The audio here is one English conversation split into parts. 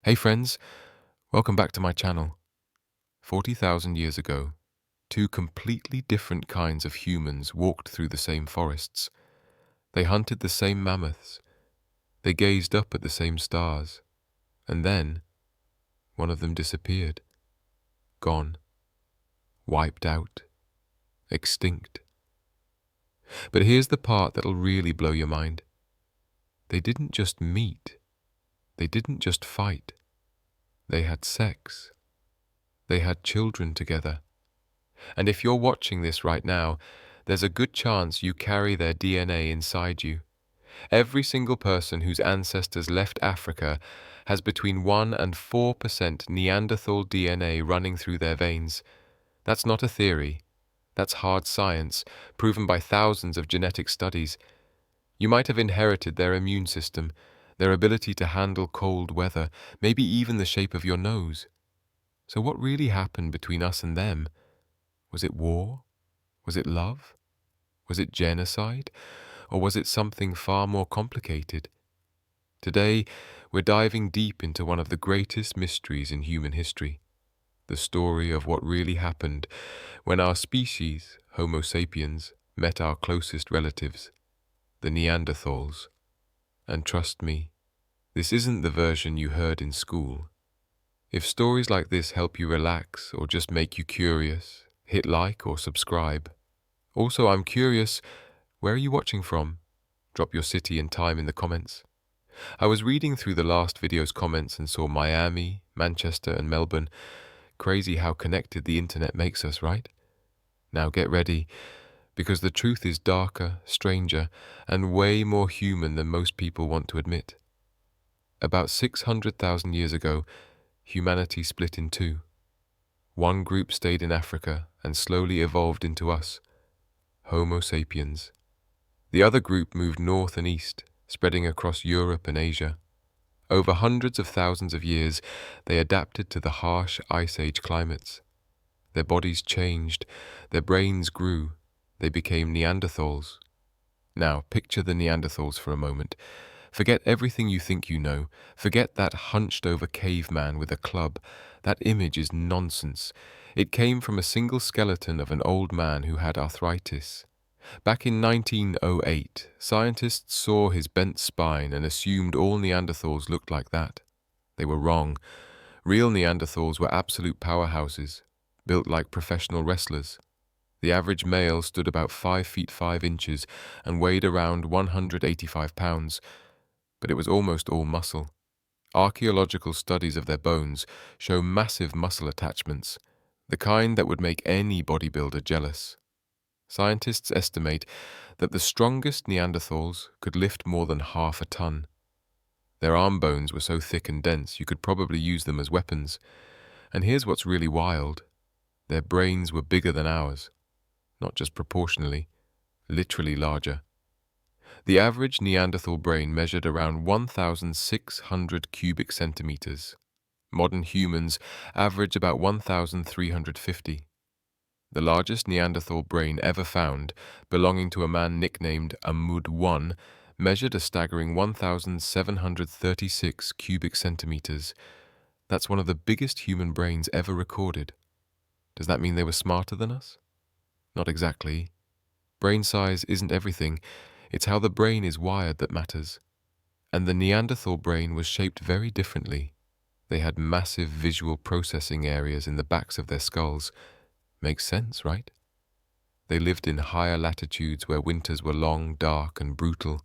Hey friends, welcome back to my channel. 40,000 years ago, two completely different kinds of humans walked through the same forests. They hunted the same mammoths. They gazed up at the same stars. And then, one of them disappeared. Gone. Wiped out. Extinct. But here's the part that'll really blow your mind. They didn't just meet. They didn't just fight. They had sex. They had children together. And if you're watching this right now, there's a good chance you carry their DNA inside you. Every single person whose ancestors left Africa has between 1 and 4% Neanderthal DNA running through their veins. That's not a theory. That's hard science, proven by thousands of genetic studies. You might have inherited their immune system, their ability to handle cold weather, maybe even the shape of your nose. So what really happened between us and them? Was it war? Was it love? Was it genocide? Or was it something far more complicated? Today, we're diving deep into one of the greatest mysteries in human history, the story of what really happened when our species, Homo sapiens, met our closest relatives, the Neanderthals. And trust me, this isn't the version you heard in school. If stories like this help you relax or just make you curious, hit like or subscribe. Also, I'm curious, where are you watching from? Drop your city and time in the comments. I was reading through the last video's comments and saw Miami, Manchester, and Melbourne. Crazy how connected the internet makes us, right? Now get ready, because the truth is darker, stranger, and way more human than most people want to admit. About 600,000 years ago, humanity split in two. One group stayed in Africa and slowly evolved into us, Homo sapiens. The other group moved north and east, spreading across Europe and Asia. Over hundreds of thousands of years, they adapted to the harsh Ice Age climates. Their bodies changed, their brains grew, they became Neanderthals. Now, picture the Neanderthals for a moment. Forget everything you think you know. Forget that hunched-over caveman with a club. That image is nonsense. It came from a single skeleton of an old man who had arthritis. Back in 1908, scientists saw his bent spine and assumed all Neanderthals looked like that. They were wrong. Real Neanderthals were absolute powerhouses, built like professional wrestlers. The average male stood about 5 feet 5 inches and weighed around 185 pounds, but it was almost all muscle. Archaeological studies of their bones show massive muscle attachments, the kind that would make any bodybuilder jealous. Scientists estimate that the strongest Neanderthals could lift more than half a ton. Their arm bones were so thick and dense you could probably use them as weapons. And here's what's really wild. Their brains were bigger than ours. Not just proportionally, literally larger. The average Neanderthal brain measured around 1,600 cubic centimeters. Modern humans average about 1,350. The largest Neanderthal brain ever found, belonging to a man nicknamed Amud I, measured a staggering 1,736 cubic centimeters. That's one of the biggest human brains ever recorded. Does that mean they were smarter than us? Not exactly. Brain size isn't everything. It's how the brain is wired that matters. And the Neanderthal brain was shaped very differently. They had massive visual processing areas in the backs of their skulls. Makes sense, right? They lived in higher latitudes where winters were long, dark, and brutal.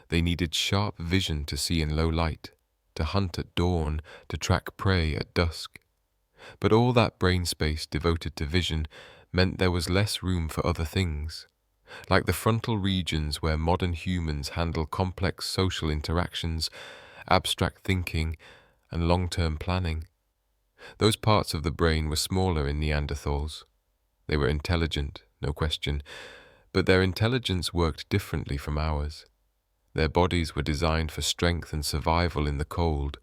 They needed sharp vision to see in low light, to hunt at dawn, to track prey at dusk. But all that brain space devoted to vision meant there was less room for other things, like the frontal regions where modern humans handle complex social interactions, abstract thinking, and long-term planning. Those parts of the brain were smaller in Neanderthals. They were intelligent, no question, but their intelligence worked differently from ours. Their bodies were designed for strength and survival in the cold,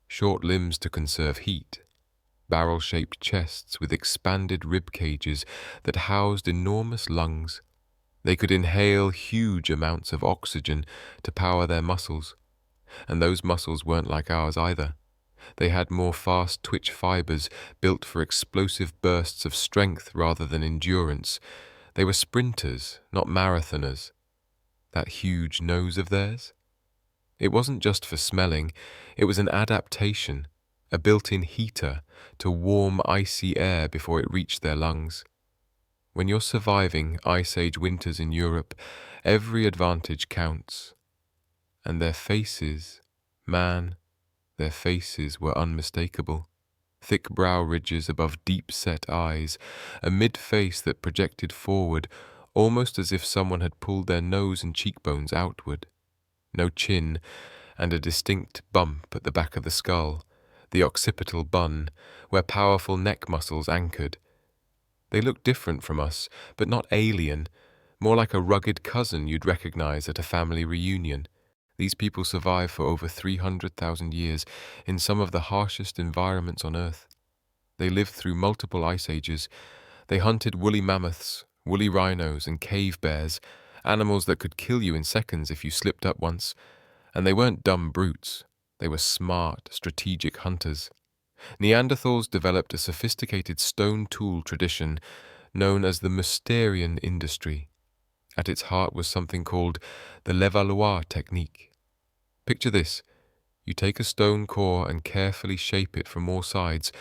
short limbs to conserve heat, barrel-shaped chests with expanded rib cages that housed enormous lungs. They could inhale huge amounts of oxygen to power their muscles, and those muscles weren't like ours either. They had more fast-twitch fibers built for explosive bursts of strength rather than endurance. They were sprinters, not marathoners. That huge nose of theirs? It wasn't just for smelling, it was an adaptation, a built-in heater to warm icy air before it reached their lungs. When you're surviving Ice Age winters in Europe, every advantage counts. And their faces, man, their faces were unmistakable. Thick brow ridges above deep-set eyes, a mid-face that projected forward, almost as if someone had pulled their nose and cheekbones outward. No chin, and a distinct bump at the back of the skull, the occipital bun, where powerful neck muscles anchored. They looked different from us, but not alien, more like a rugged cousin you'd recognize at a family reunion. These people survived for over 300,000 years in some of the harshest environments on Earth. They lived through multiple ice ages. They hunted woolly mammoths, woolly rhinos, and cave bears, animals that could kill you in seconds if you slipped up once. And they weren't dumb brutes. They were smart, strategic hunters. Neanderthals developed a sophisticated stone tool tradition known as the Mysterian industry. At its heart was something called the Levallois technique. Picture this. You take a stone core and carefully shape it from all sides,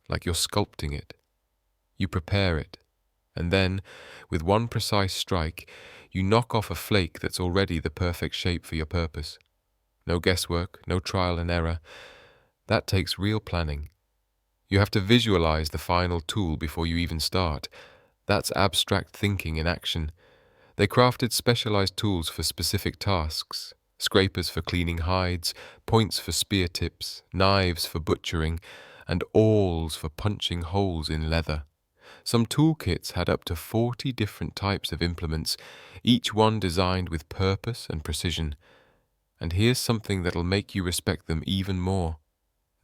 like you're sculpting it. You prepare it, and then, with one precise strike, you knock off a flake that's already the perfect shape for your purpose. No guesswork, no trial and error. That takes real planning. You have to visualize the final tool before you even start. That's abstract thinking in action. They crafted specialized tools for specific tasks. Scrapers for cleaning hides, points for spear tips, knives for butchering, and awls for punching holes in leather. Some toolkits had up to 40 different types of implements, each one designed with purpose and precision. And here's something that'll make you respect them even more.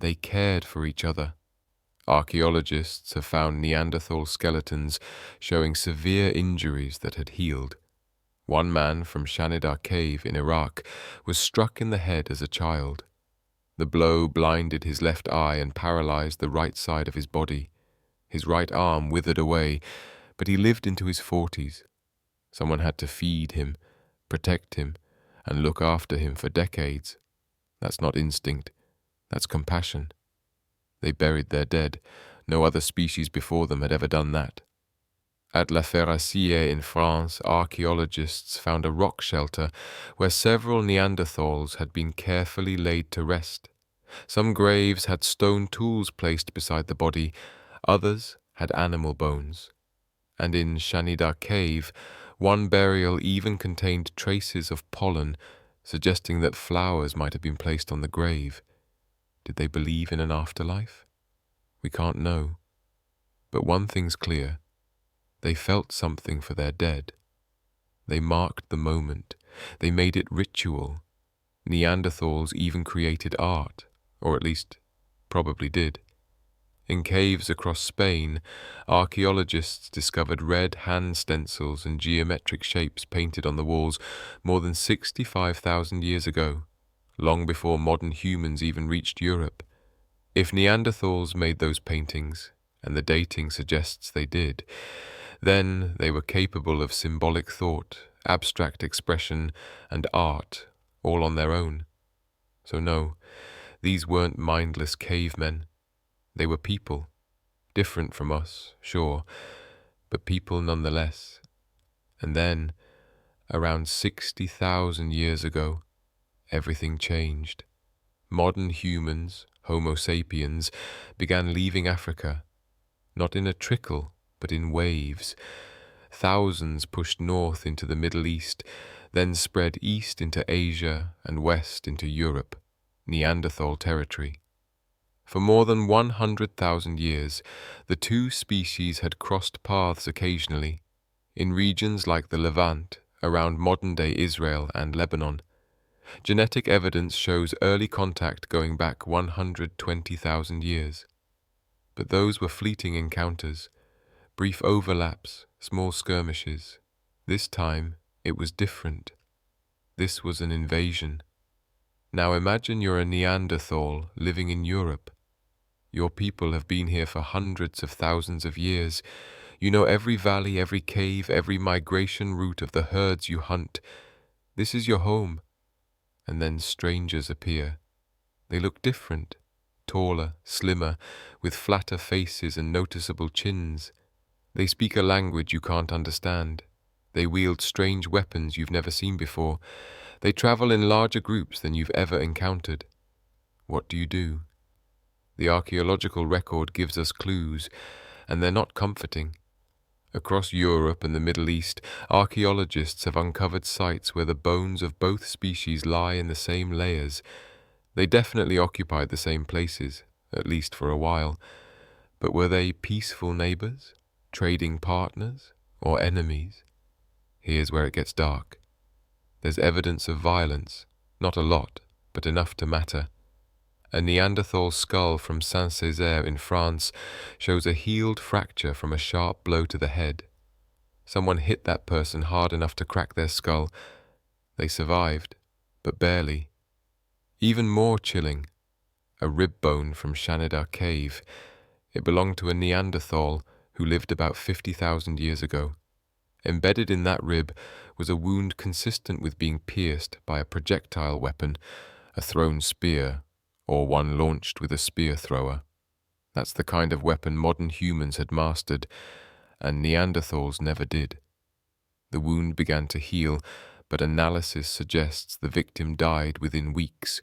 They cared for each other. Archaeologists have found Neanderthal skeletons showing severe injuries that had healed. One man from Shanidar Cave in Iraq was struck in the head as a child. The blow blinded his left eye and paralyzed the right side of his body. His right arm withered away, but he lived into his 40s. Someone had to feed him, protect him, and look after him for decades. That's not instinct, that's compassion. They buried their dead. No other species before them had ever done that. At La Ferracier in France, archaeologists found a rock shelter where several Neanderthals had been carefully laid to rest. Some graves had stone tools placed beside the body, others had animal bones. And in Shanidar Cave, one burial even contained traces of pollen, suggesting that flowers might have been placed on the grave. Did they believe in an afterlife? We can't know. But one thing's clear. They felt something for their dead. They marked the moment. They made it ritual. Neanderthals even created art, or at least probably did. In caves across Spain, archaeologists discovered red hand stencils and geometric shapes painted on the walls more than 65,000 years ago, long before modern humans even reached Europe. If Neanderthals made those paintings, and the dating suggests they did, then they were capable of symbolic thought, abstract expression, and art, all on their own. So no, these weren't mindless cavemen. They were people, different from us, sure, but people nonetheless. And then, around 60,000 years ago, everything changed. Modern humans, Homo sapiens, began leaving Africa, not in a trickle, but in waves. Thousands pushed north into the Middle East, then spread east into Asia and west into Europe, Neanderthal territory. For more than 100,000 years, the two species had crossed paths occasionally, in regions like the Levant, around modern-day Israel and Lebanon. Genetic evidence shows early contact going back 120,000 years. But those were fleeting encounters, brief overlaps, small skirmishes. This time, it was different. This was an invasion. Now imagine you're a Neanderthal living in Europe. Your people have been here for hundreds of thousands of years. You know every valley, every cave, every migration route of the herds you hunt. This is your home. And then strangers appear. They look different, taller, slimmer, with flatter faces and noticeable chins. They speak a language you can't understand. They wield strange weapons you've never seen before. They travel in larger groups than you've ever encountered. What do you do? The archaeological record gives us clues, and they're not comforting. Across Europe and the Middle East, archaeologists have uncovered sites where the bones of both species lie in the same layers. They definitely occupied the same places, at least for a while. But were they peaceful neighbors, trading partners, or enemies? Here's where it gets dark. There's evidence of violence, not a lot, but enough to matter. A Neanderthal skull from Saint-Césaire in France shows a healed fracture from a sharp blow to the head. Someone hit that person hard enough to crack their skull. They survived, but barely. Even more chilling, a rib bone from Shanidar Cave. It belonged to a Neanderthal who lived about 50,000 years ago. Embedded in that rib was a wound consistent with being pierced by a projectile weapon, a thrown spear, or one launched with a spear thrower. That's the kind of weapon modern humans had mastered, and Neanderthals never did. The wound began to heal, but analysis suggests the victim died within weeks,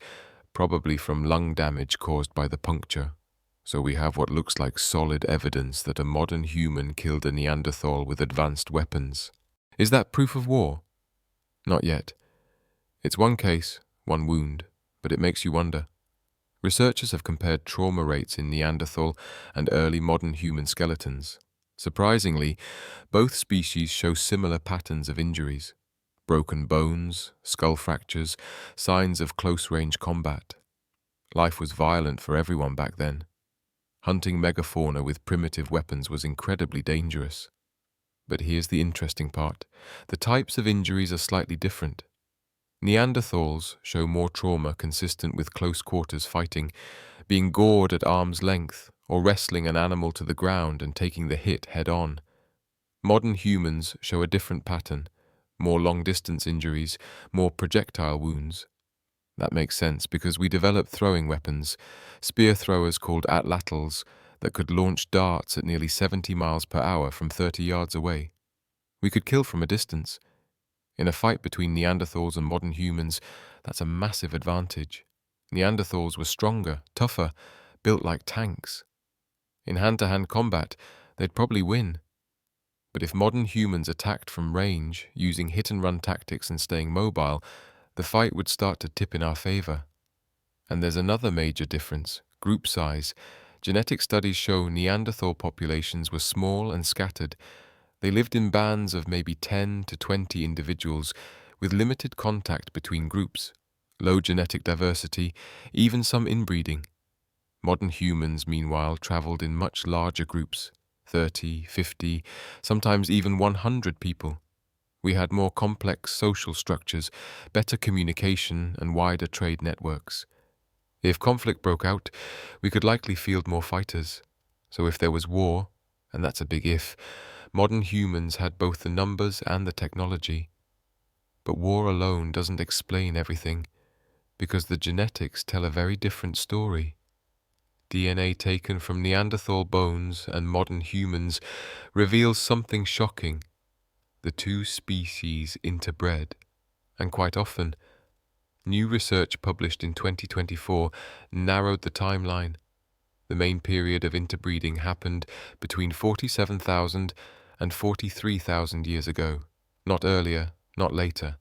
probably from lung damage caused by the puncture. So we have what looks like solid evidence that a modern human killed a Neanderthal with advanced weapons. Is that proof of war? Not yet. It's one case, one wound, but it makes you wonder. Researchers have compared trauma rates in Neanderthal and early modern human skeletons. Surprisingly, both species show similar patterns of injuries. Broken bones, skull fractures, signs of close-range combat. Life was violent for everyone back then. Hunting megafauna with primitive weapons was incredibly dangerous. But here's the interesting part. The types of injuries are slightly different. Neanderthals show more trauma consistent with close-quarters fighting, being gored at arm's length, or wrestling an animal to the ground and taking the hit head-on. Modern humans show a different pattern, more long-distance injuries, more projectile wounds. That makes sense because we developed throwing weapons, spear throwers called atlatls, that could launch darts at nearly 70 miles per hour from 30 yards away. We could kill from a distance. In a fight between Neanderthals and modern humans, that's a massive advantage. Neanderthals were stronger, tougher, built like tanks. In hand-to-hand combat, they'd probably win. But if modern humans attacked from range, using hit-and-run tactics and staying mobile, the fight would start to tip in our favor. And there's another major difference, group size. Genetic studies show Neanderthal populations were small and scattered. They lived in bands of maybe 10 to 20 individuals, with limited contact between groups, low genetic diversity, even some inbreeding. Modern humans, meanwhile, traveled in much larger groups, 30, 50, sometimes even 100 people. We had more complex social structures, better communication, and wider trade networks. If conflict broke out, we could likely field more fighters. So if there was war, and that's a big if, modern humans had both the numbers and the technology. But war alone doesn't explain everything, because the genetics tell a very different story. DNA taken from Neanderthal bones and modern humans reveals something shocking. The two species interbred, and quite often, new research published in 2024 narrowed the timeline. The main period of interbreeding happened between 47,000 and 43,000 years ago, not earlier, not later.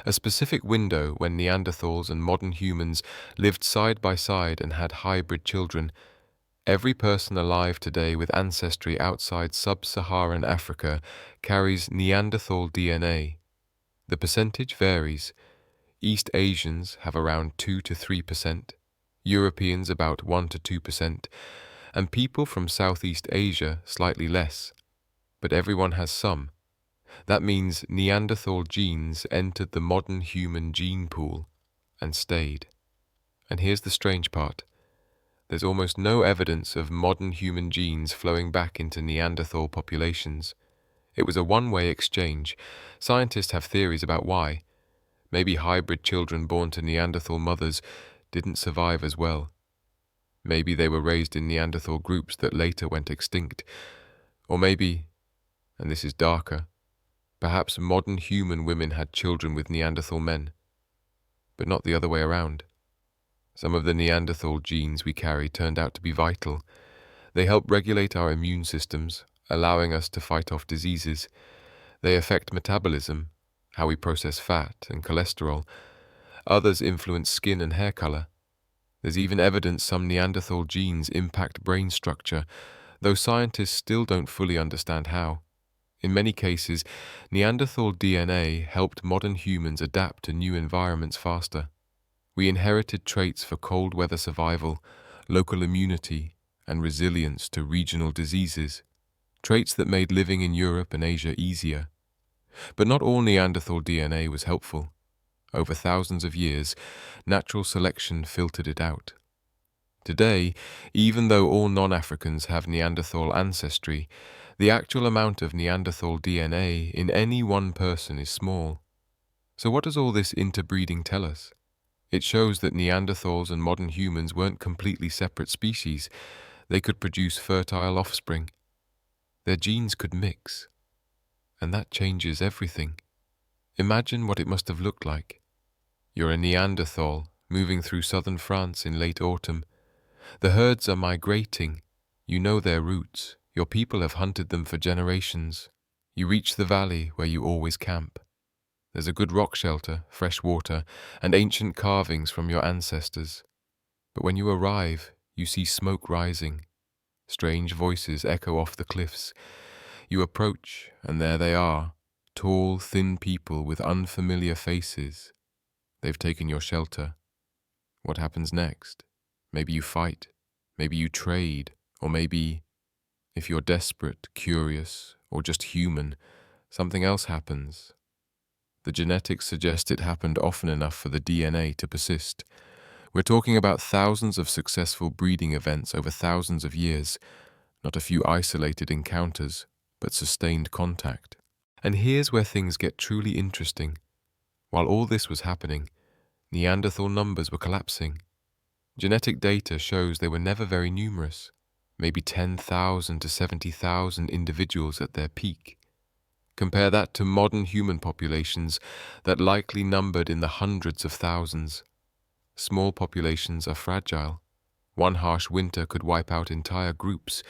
A specific window when Neanderthals and modern humans lived side by side and had hybrid children. Every person alive today with ancestry outside sub-Saharan Africa carries Neanderthal DNA. The percentage varies. East Asians have around 2 to 3%, Europeans about 1 to 2%, and people from Southeast Asia slightly less. But everyone has some. That means Neanderthal genes entered the modern human gene pool and stayed. And here's the strange part. There's almost no evidence of modern human genes flowing back into Neanderthal populations. It was a one-way exchange. Scientists have theories about why. Maybe hybrid children born to Neanderthal mothers didn't survive as well. Maybe they were raised in Neanderthal groups that later went extinct. Or maybe, and this is darker, perhaps modern human women had children with Neanderthal men, but not the other way around. Some of the Neanderthal genes we carry turned out to be vital. They help regulate our immune systems, allowing us to fight off diseases. They affect metabolism, how we process fat and cholesterol. Others influence skin and hair color. There's even evidence some Neanderthal genes impact brain structure, though scientists still don't fully understand how. In many cases, Neanderthal DNA helped modern humans adapt to new environments faster. We inherited traits for cold weather survival, local immunity, and resilience to regional diseases, traits that made living in Europe and Asia easier. But not all Neanderthal DNA was helpful. Over thousands of years, natural selection filtered it out. Today, even though all non-Africans have Neanderthal ancestry, the actual amount of Neanderthal DNA in any one person is small. So what does all this interbreeding tell us? It shows that Neanderthals and modern humans weren't completely separate species. They could produce fertile offspring. Their genes could mix. And that changes everything. Imagine what it must have looked like. You're a Neanderthal moving through southern France in late autumn. The herds are migrating. You know their routes. Your people have hunted them for generations. You reach the valley where you always camp. There's a good rock shelter, fresh water, and ancient carvings from your ancestors. But when you arrive, you see smoke rising. Strange voices echo off the cliffs. You approach, and there they are, tall, thin people with unfamiliar faces. They've taken your shelter. What happens next? Maybe you fight, maybe you trade, or maybe, if you're desperate, curious, or just human, something else happens. The genetics suggest it happened often enough for the DNA to persist. We're talking about thousands of successful breeding events over thousands of years, not a few isolated encounters, but sustained contact. And here's where things get truly interesting. While all this was happening, Neanderthal numbers were collapsing. Genetic data shows they were never very numerous, maybe 10,000 to 70,000 individuals at their peak. Compare that to modern human populations that likely numbered in the hundreds of thousands. Small populations are fragile. One harsh winter could wipe out entire groups.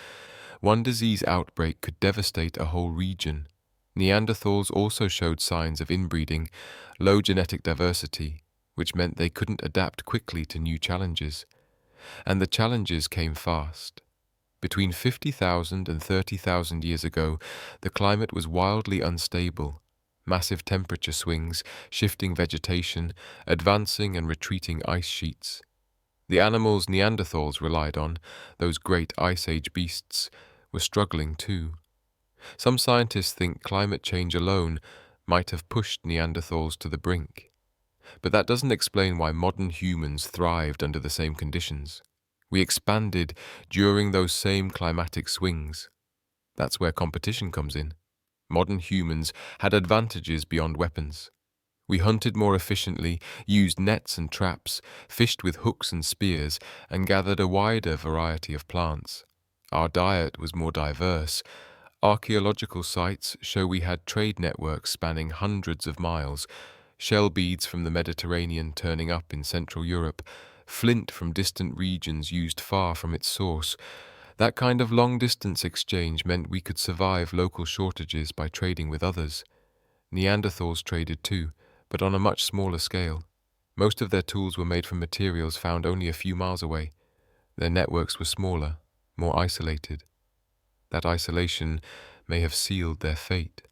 One disease outbreak could devastate a whole region. Neanderthals also showed signs of inbreeding, low genetic diversity, which meant they couldn't adapt quickly to new challenges. And the challenges came fast. Between 50,000 and 30,000 years ago, the climate was wildly unstable. Massive temperature swings, shifting vegetation, advancing and retreating ice sheets. The animals Neanderthals relied on, those great Ice Age beasts, were struggling too. Some scientists think climate change alone might have pushed Neanderthals to the brink. But that doesn't explain why modern humans thrived under the same conditions. We expanded during those same climatic swings. That's where competition comes in. Modern humans had advantages beyond weapons. We hunted more efficiently, used nets and traps, fished with hooks and spears, and gathered a wider variety of plants. Our diet was more diverse. Archaeological sites show we had trade networks spanning hundreds of miles, shell beads from the Mediterranean turning up in Central Europe, flint from distant regions used far from its source. That kind of long-distance exchange meant we could survive local shortages by trading with others. Neanderthals traded too, but on a much smaller scale. Most of their tools were made from materials found only a few miles away. Their networks were smaller, more isolated. That isolation may have sealed their fate.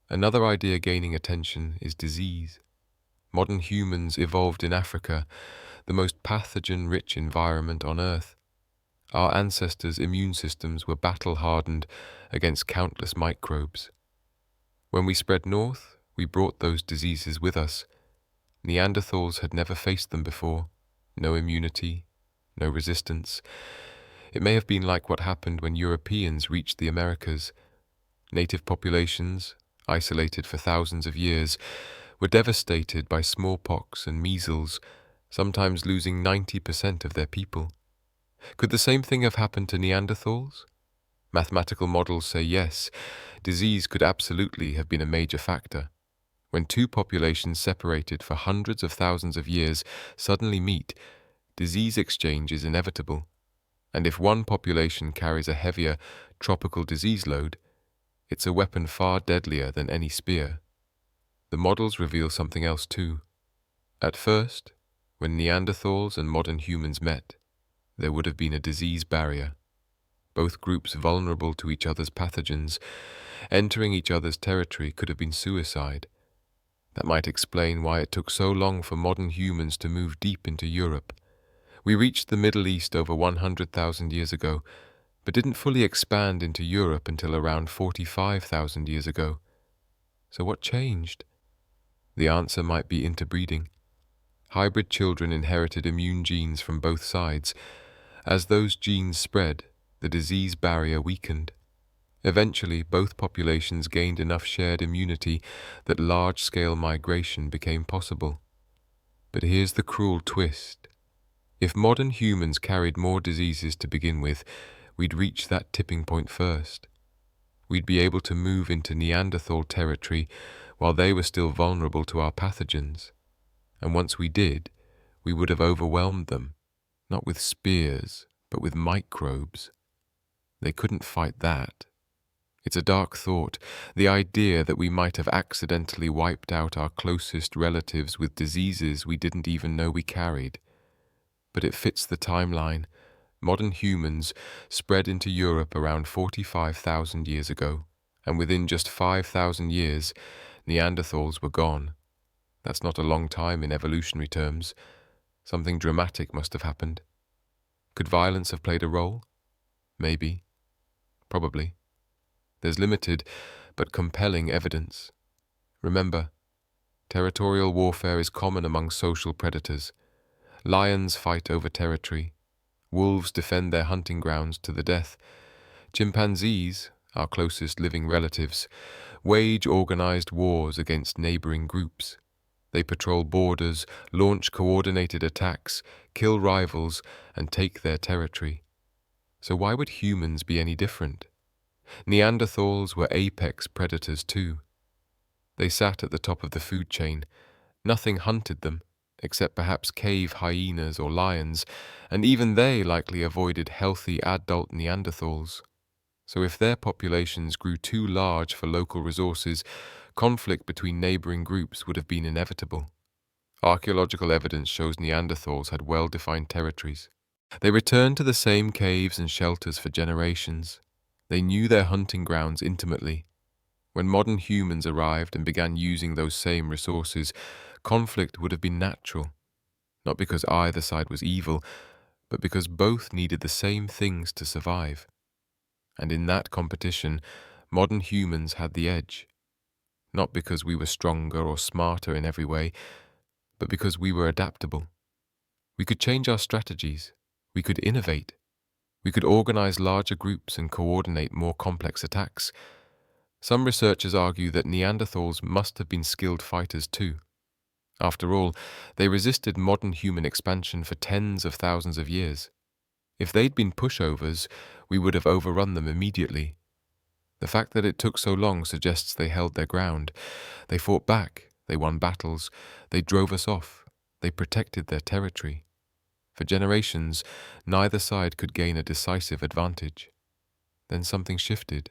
Another idea gaining attention is disease. Modern humans evolved in Africa, the most pathogen-rich environment on Earth. Our ancestors' immune systems were battle-hardened against countless microbes. When we spread north, we brought those diseases with us. Neanderthals had never faced them before. no immunity, no resistance. It may have been like what happened when Europeans reached the Americas. Native populations, isolated for thousands of years, were devastated by smallpox and measles, sometimes losing 90% of their people. Could the same thing have happened to Neanderthals? Mathematical models say yes, disease could absolutely have been a major factor. When two populations separated for hundreds of thousands of years suddenly meet, disease exchange is inevitable. And if one population carries a heavier tropical disease load, it's a weapon far deadlier than any spear. The models reveal something else too. At first, when Neanderthals and modern humans met, there would have been a disease barrier. Both groups vulnerable to each other's pathogens. Entering each other's territory could have been suicide. That might explain why it took so long for modern humans to move deep into Europe. We reached the Middle East over 100,000 years ago, but didn't fully expand into Europe until around 45,000 years ago. So what changed? The answer might be interbreeding. Hybrid children inherited immune genes from both sides. As those genes spread, the disease barrier weakened. Eventually, both populations gained enough shared immunity that large-scale migration became possible. But here's the cruel twist. If modern humans carried more diseases to begin with, we'd reach that tipping point first. We'd be able to move into Neanderthal territory while they were still vulnerable to our pathogens. And once we did, we would have overwhelmed them, not with spears, but with microbes. They couldn't fight that. It's a dark thought, the idea that we might have accidentally wiped out our closest relatives with diseases we didn't even know we carried. But it fits the timeline. Modern humans spread into Europe around 45,000 years ago, and within just 5,000 years, Neanderthals were gone. That's not a long time in evolutionary terms. Something dramatic must have happened. Could violence have played a role? Maybe. Probably. There's limited but compelling evidence. Remember, territorial warfare is common among social predators. Lions fight over territory. Wolves defend their hunting grounds to the death. Chimpanzees, our closest living relatives, wage organized wars against neighboring groups. They patrol borders, launch coordinated attacks, kill rivals, and take their territory. So why would humans be any different? Neanderthals were apex predators too. They sat at the top of the food chain. Nothing hunted them, except perhaps cave hyenas or lions, and even they likely avoided healthy adult Neanderthals. So if their populations grew too large for local resources, conflict between neighboring groups would have been inevitable. Archaeological evidence shows Neanderthals had well-defined territories. They returned to the same caves and shelters for generations. They knew their hunting grounds intimately. When modern humans arrived and began using those same resources, conflict would have been natural, not because either side was evil, but because both needed the same things to survive. And in that competition, modern humans had the edge, not because we were stronger or smarter in every way, but because we were adaptable. We could change our strategies, we could innovate, we could organize larger groups and coordinate more complex attacks. Some researchers argue that Neanderthals must have been skilled fighters too. After all, they resisted modern human expansion for tens of thousands of years. If they'd been pushovers, we would have overrun them immediately. The fact that it took so long suggests they held their ground. They fought back, they won battles, they drove us off, they protected their territory. For generations, neither side could gain a decisive advantage. Then something shifted.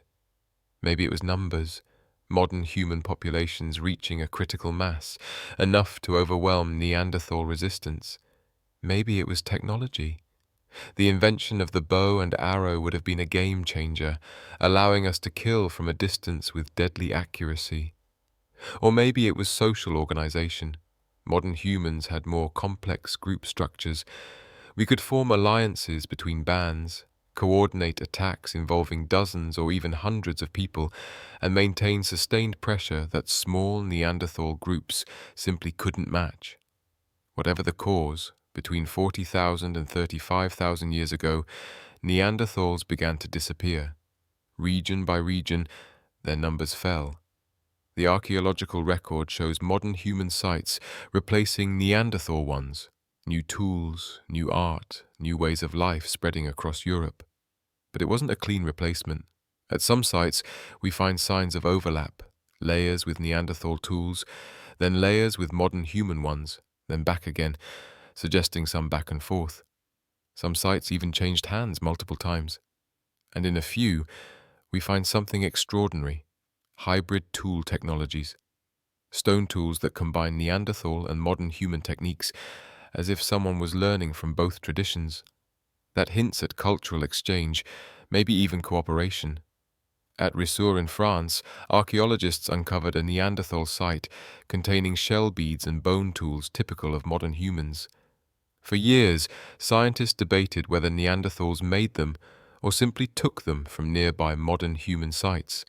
Maybe it was numbers, modern human populations reaching a critical mass, enough to overwhelm Neanderthal resistance. Maybe it was technology. The invention of the bow and arrow would have been a game changer, allowing us to kill from a distance with deadly accuracy. Or maybe it was social organization. Modern humans had more complex group structures. We could form alliances between bands, coordinate attacks involving dozens or even hundreds of people, and maintain sustained pressure that small Neanderthal groups simply couldn't match. Whatever the cause, between 40,000 and 35,000 years ago, Neanderthals began to disappear. Region by region, their numbers fell. The archaeological record shows modern human sites replacing Neanderthal ones, new tools, new art, new ways of life spreading across Europe. But it wasn't a clean replacement. At some sites, we find signs of overlap, layers with Neanderthal tools, then layers with modern human ones, then back again, suggesting some back and forth. Some sites even changed hands multiple times. And in a few, we find something extraordinary: hybrid tool technologies. Stone tools that combine Neanderthal and modern human techniques, as if someone was learning from both traditions. That hints at cultural exchange, maybe even cooperation. At Rissour in France, archaeologists uncovered a Neanderthal site containing shell beads and bone tools typical of modern humans. For years, scientists debated whether Neanderthals made them or simply took them from nearby modern human sites.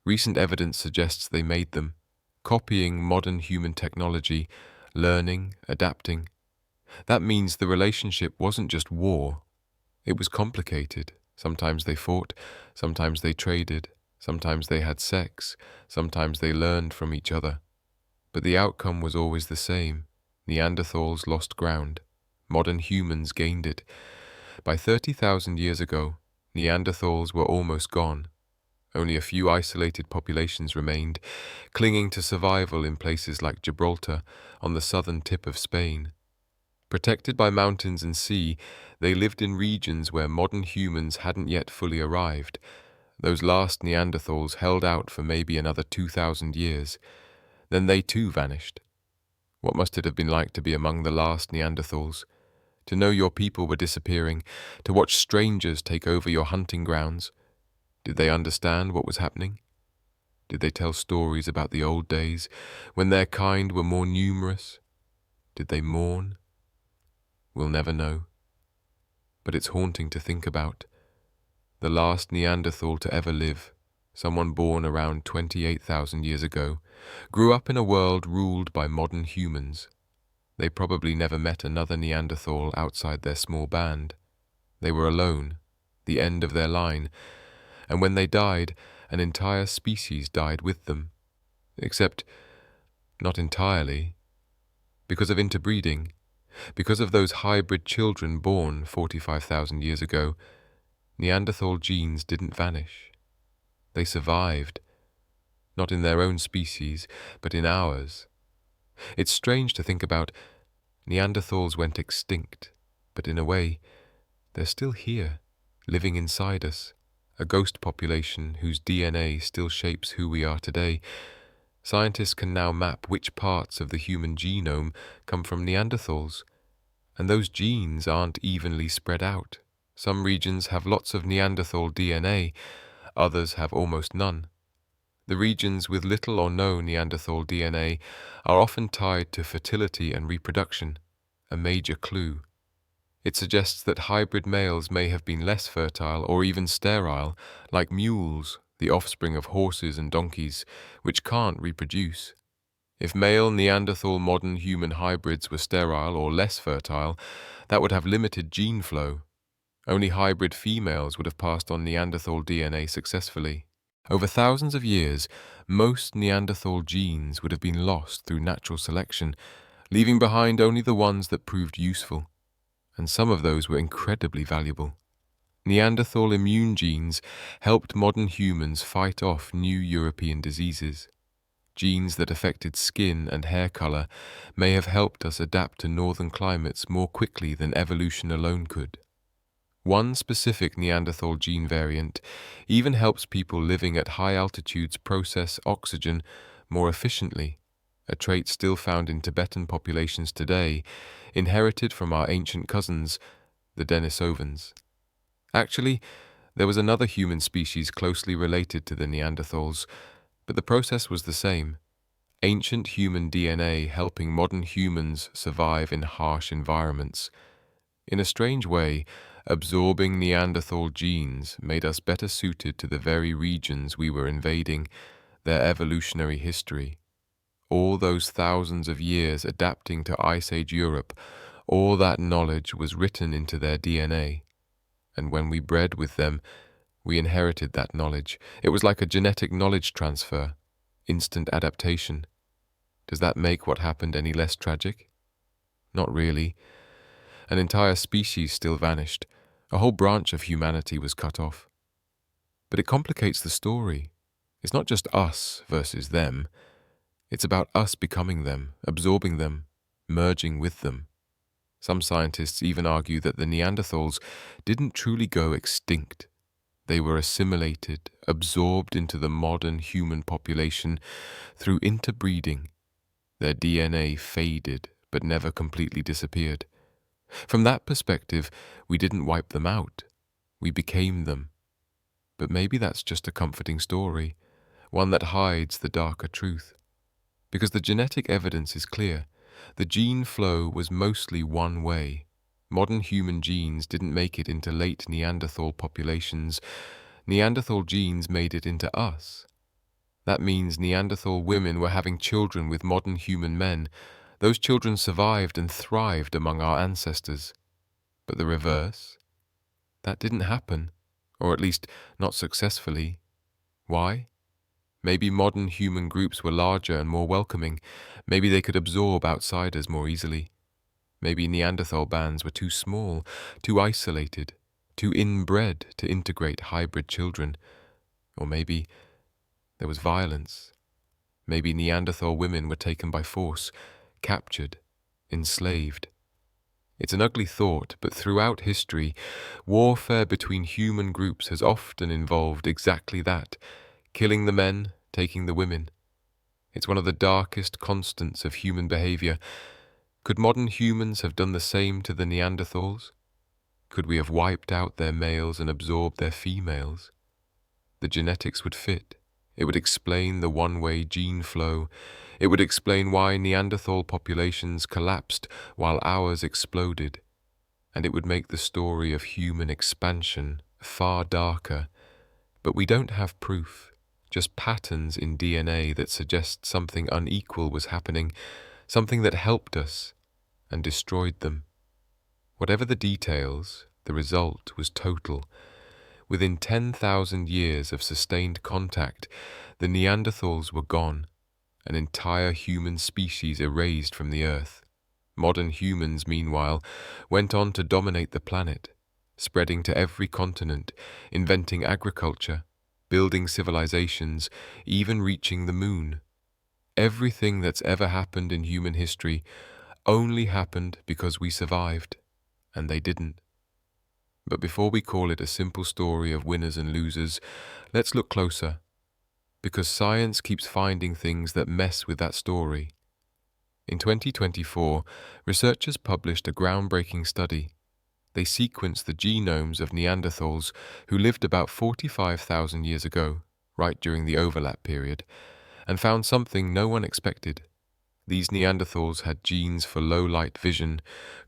Recent evidence suggests they made them, copying modern human technology, learning, adapting. That means the relationship wasn't just war. It was complicated. Sometimes they fought, sometimes they traded, sometimes they had sex, sometimes they learned from each other. But the outcome was always the same. Neanderthals lost ground. Modern humans gained it. By 30,000 years ago, Neanderthals were almost gone. Only a few isolated populations remained, clinging to survival in places like Gibraltar, on the southern tip of Spain. Protected by mountains and sea, they lived in regions where modern humans hadn't yet fully arrived. Those last Neanderthals held out for maybe another 2,000 years. Then they too vanished. What must it have been like to be among the last Neanderthals? To know your people were disappearing, to watch strangers take over your hunting grounds? Did they understand what was happening? Did they tell stories about the old days, when their kind were more numerous? Did they mourn? We'll never know. But it's haunting to think about. The last Neanderthal to ever live, someone born around 28,000 years ago, grew up in a world ruled by modern humans. They probably never met another Neanderthal outside their small band. They were alone, the end of their line, and when they died, an entire species died with them. Except, not entirely. Because of interbreeding, because of those hybrid children born 45,000 years ago, Neanderthal genes didn't vanish. They survived, not in their own species, but in ours. It's strange to think about. Neanderthals went extinct, but in a way, they're still here, living inside us, a ghost population whose DNA still shapes who we are today. Scientists can now map which parts of the human genome come from Neanderthals, and those genes aren't evenly spread out. Some regions have lots of Neanderthal DNA, others have almost none. The regions with little or no Neanderthal DNA are often tied to fertility and reproduction, a major clue. It suggests that hybrid males may have been less fertile or even sterile, like mules, the offspring of horses and donkeys, which can't reproduce. If male Neanderthal modern human hybrids were sterile or less fertile, that would have limited gene flow. Only hybrid females would have passed on Neanderthal DNA successfully. Over thousands of years, most Neanderthal genes would have been lost through natural selection, leaving behind only the ones that proved useful. And some of those were incredibly valuable. Neanderthal immune genes helped modern humans fight off new European diseases. Genes that affected skin and hair color may have helped us adapt to northern climates more quickly than evolution alone could. One specific Neanderthal gene variant even helps people living at high altitudes process oxygen more efficiently, a trait still found in Tibetan populations today, inherited from our ancient cousins, the Denisovans. Actually, there was another human species closely related to the Neanderthals, but the process was the same. Ancient human DNA helping modern humans survive in harsh environments. In a strange way, absorbing Neanderthal genes made us better suited to the very regions we were invading, their evolutionary history. All those thousands of years adapting to Ice Age Europe, All that knowledge was written into their DNA, and when we bred with them, we inherited that knowledge. It was like a genetic knowledge transfer, instant adaptation. Does that make what happened any less tragic? Not really. An entire species still vanished. A whole branch of humanity was cut off. But it complicates the story. It's not just us versus them. It's about us becoming them, absorbing them, merging with them. Some scientists even argue that the Neanderthals didn't truly go extinct. They were assimilated, absorbed into the modern human population through interbreeding. Their DNA faded, but never completely disappeared. From that perspective, we didn't wipe them out. We became them. But maybe that's just a comforting story, one that hides the darker truth. Because the genetic evidence is clear. The gene flow was mostly one way. Modern human genes didn't make it into late Neanderthal populations. Neanderthal genes made it into us. That means Neanderthal women were having children with modern human men. Those children survived and thrived among our ancestors. But the reverse? That didn't happen, or at least not successfully. Why? Maybe modern human groups were larger and more welcoming. Maybe they could absorb outsiders more easily. Maybe Neanderthal bands were too small, too isolated, too inbred to integrate hybrid children. Or maybe there was violence. Maybe Neanderthal women were taken by force, captured, enslaved. It's an ugly thought, but throughout history, warfare between human groups has often involved exactly that, killing the men, taking the women. It's one of the darkest constants of human behavior. Could modern humans have done the same to the Neanderthals? Could we have wiped out their males and absorbed their females? The genetics would fit. It would explain the one-way gene flow. It would explain why Neanderthal populations collapsed while ours exploded. And it would make the story of human expansion far darker. But we don't have proof, just patterns in DNA that suggest something unequal was happening, something that helped us and destroyed them. Whatever the details, the result was total. Within 10,000 years of sustained contact, the Neanderthals were gone, an entire human species erased from the earth. Modern humans, meanwhile, went on to dominate the planet, spreading to every continent, inventing agriculture, building civilizations, even reaching the moon. Everything that's ever happened in human history only happened because we survived, and they didn't. But before we call it a simple story of winners and losers, let's look closer, because science keeps finding things that mess with that story. In 2024, researchers published a groundbreaking study. They sequenced the genomes of Neanderthals who lived about 45,000 years ago, right during the overlap period, and found something no one expected. These Neanderthals had genes for low-light vision,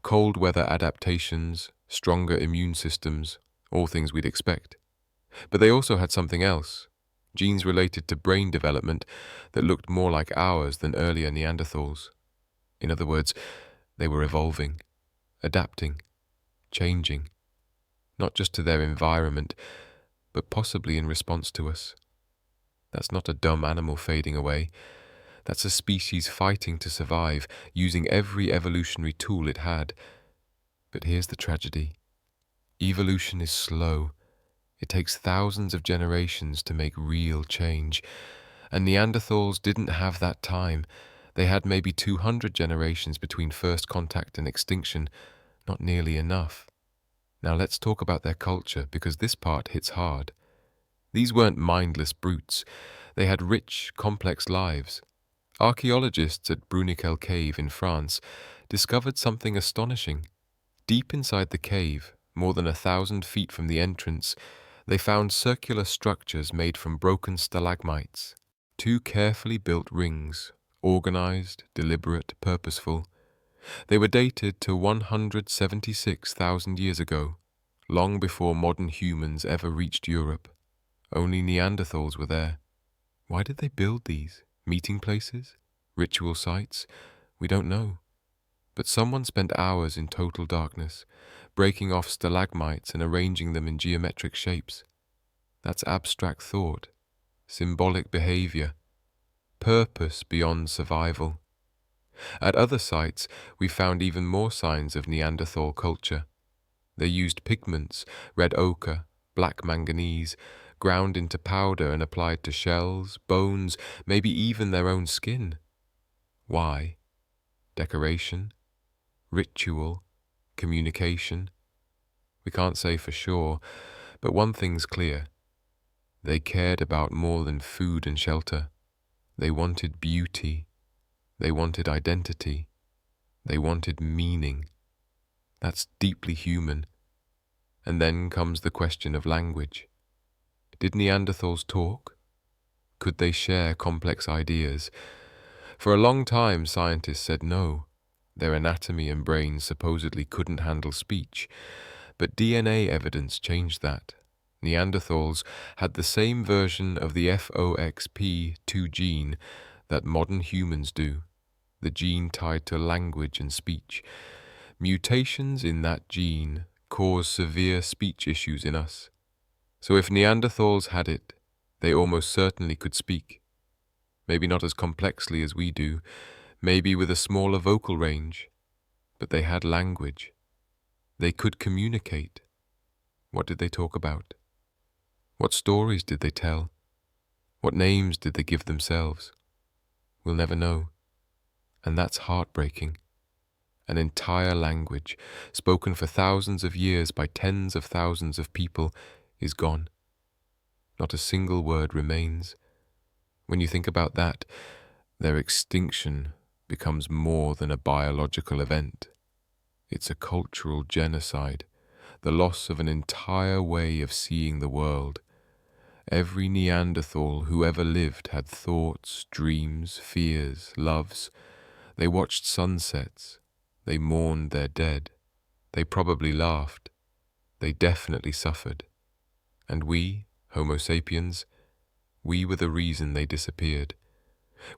cold weather adaptations, stronger immune systems, all things we'd expect. But they also had something else, genes related to brain development that looked more like ours than earlier Neanderthals. In other words, they were evolving, adapting, changing, not just to their environment, but possibly in response to us. That's not a dumb animal fading away. That's a species fighting to survive, using every evolutionary tool it had. But here's the tragedy. Evolution is slow. It takes thousands of generations to make real change. And Neanderthals didn't have that time. They had maybe 200 generations between first contact and extinction. Not nearly enough. Now let's talk about their culture, because this part hits hard. These weren't mindless brutes. They had rich, complex lives. Archaeologists at Bruniquel Cave in France discovered something astonishing. Deep inside the cave, more than 1,000 feet from the entrance, they found circular structures made from broken stalagmites. 2 carefully built rings, organized, deliberate, purposeful. They were dated to 176,000 years ago, long before modern humans ever reached Europe. Only Neanderthals were there. Why did they build these? Meeting places? Ritual sites? We don't know. But someone spent hours in total darkness, breaking off stalagmites and arranging them in geometric shapes. That's abstract thought, symbolic behavior, purpose beyond survival. At other sites, we found even more signs of Neanderthal culture. They used pigments, red ochre, black manganese, ground into powder and applied to shells, bones, maybe even their own skin. Why? Decoration? Ritual? Communication? We can't say for sure, but one thing's clear. They cared about more than food and shelter. They wanted beauty. They wanted identity. They wanted meaning. That's deeply human. And then comes the question of language. Did Neanderthals talk? Could they share complex ideas? For a long time, scientists said no. Their anatomy and brains supposedly couldn't handle speech. But DNA evidence changed that. Neanderthals had the same version of the FOXP2 gene that modern humans do, the gene tied to language and speech. Mutations in that gene cause severe speech issues in us. So if Neanderthals had it, they almost certainly could speak. Maybe not as complexly as we do, maybe with a smaller vocal range, but they had language. They could communicate. What did they talk about? What stories did they tell? What names did they give themselves? We'll never know. And that's heartbreaking. An entire language, spoken for thousands of years by tens of thousands of people, is gone. Not a single word remains. When you think about that, their extinction becomes more than a biological event. It's a cultural genocide, the loss of an entire way of seeing the world. Every Neanderthal who ever lived had thoughts, dreams, fears, loves. They watched sunsets. They mourned their dead. They probably laughed. They definitely suffered. And we, Homo sapiens, we were the reason they disappeared.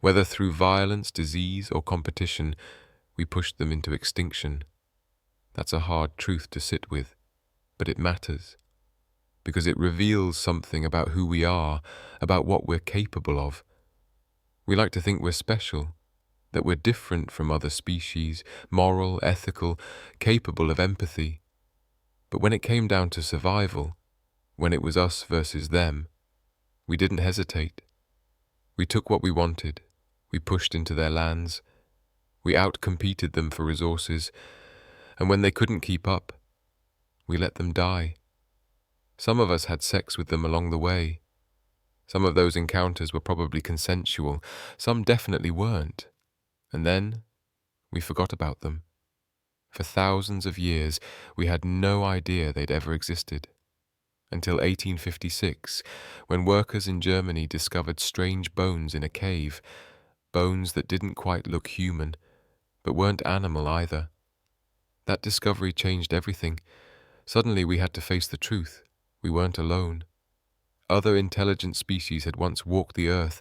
Whether through violence, disease, or competition, we pushed them into extinction. That's a hard truth to sit with, but it matters, because it reveals something about who we are, about what we're capable of. We like to think we're special, that we're different from other species, moral, ethical, capable of empathy. But when it came down to survival, when it was us versus them, we didn't hesitate. We took what we wanted. We pushed into their lands. We outcompeted them for resources. And when they couldn't keep up, we let them die. Some of us had sex with them along the way. Some of those encounters were probably consensual. Some definitely weren't. And then we forgot about them. For thousands of years, we had no idea they'd ever existed. Until 1856, when workers in Germany discovered strange bones in a cave, bones that didn't quite look human, but weren't animal either. That discovery changed everything. Suddenly we had to face the truth. We weren't alone. Other intelligent species had once walked the earth.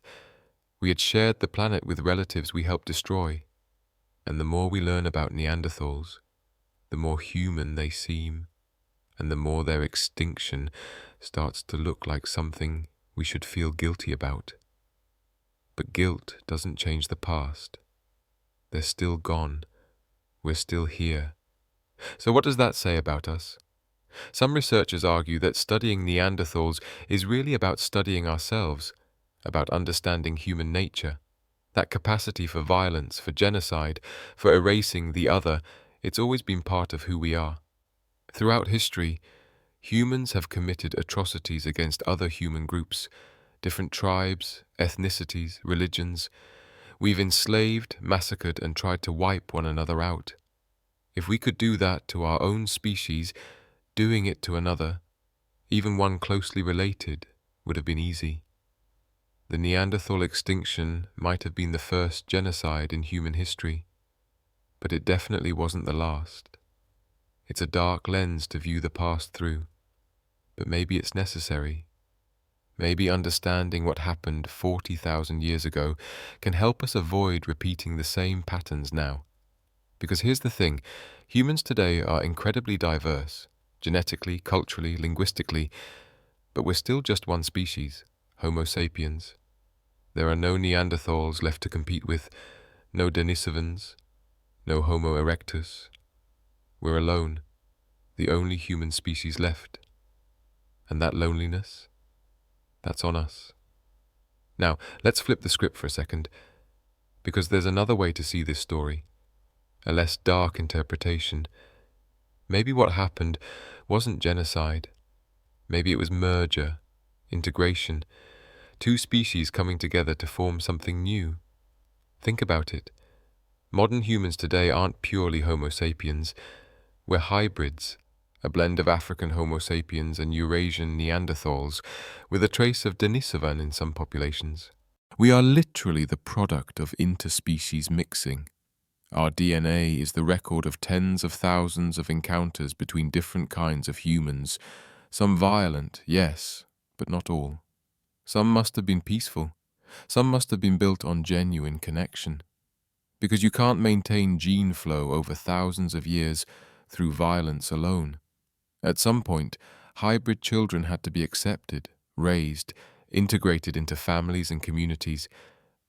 We had shared the planet with relatives we helped destroy. And the more we learn about Neanderthals, the more human they seem, and the more their extinction starts to look like something we should feel guilty about. But guilt doesn't change the past. They're still gone. We're still here. So what does that say about us? Some researchers argue that studying Neanderthals is really about studying ourselves, about understanding human nature. That capacity for violence, for genocide, for erasing the other, it's always been part of who we are. Throughout history, humans have committed atrocities against other human groups, different tribes, ethnicities, religions. We've enslaved, massacred, and tried to wipe one another out. If we could do that to our own species, doing it to another, even one closely related, would have been easy. The Neanderthal extinction might have been the first genocide in human history, but it definitely wasn't the last. It's a dark lens to view the past through, but maybe it's necessary. Maybe understanding what happened 40,000 years ago can help us avoid repeating the same patterns now. Because here's the thing, humans today are incredibly diverse, genetically, culturally, linguistically, but we're still just one species, Homo sapiens. There are no Neanderthals left to compete with, no Denisovans, no Homo erectus. We're alone, the only human species left. And that loneliness, that's on us. Now, let's flip the script for a second, because there's another way to see this story, a less dark interpretation. Maybe what happened wasn't genocide. Maybe it was merger, integration, two species coming together to form something new. Think about it. Modern humans today aren't purely Homo sapiens. We're hybrids, a blend of African Homo sapiens and Eurasian Neanderthals, with a trace of Denisovan in some populations. We are literally the product of interspecies mixing. Our DNA is the record of tens of thousands of encounters between different kinds of humans, some violent, yes, but not all. Some must have been peaceful. Some must have been built on genuine connection. Because you can't maintain gene flow over thousands of years through violence alone. At some point, hybrid children had to be accepted, raised, integrated into families and communities.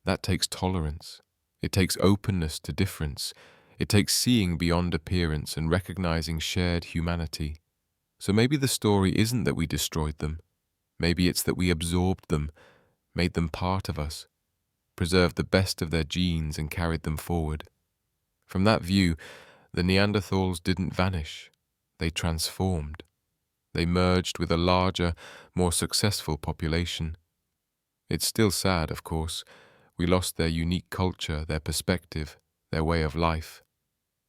That takes tolerance. It takes openness to difference. It takes seeing beyond appearance and recognizing shared humanity. So maybe the story isn't that we destroyed them. Maybe it's that we absorbed them, made them part of us, preserved the best of their genes and carried them forward. From that view, the Neanderthals didn't vanish. They transformed. They merged with a larger, more successful population. It's still sad, of course. We lost their unique culture, their perspective, their way of life.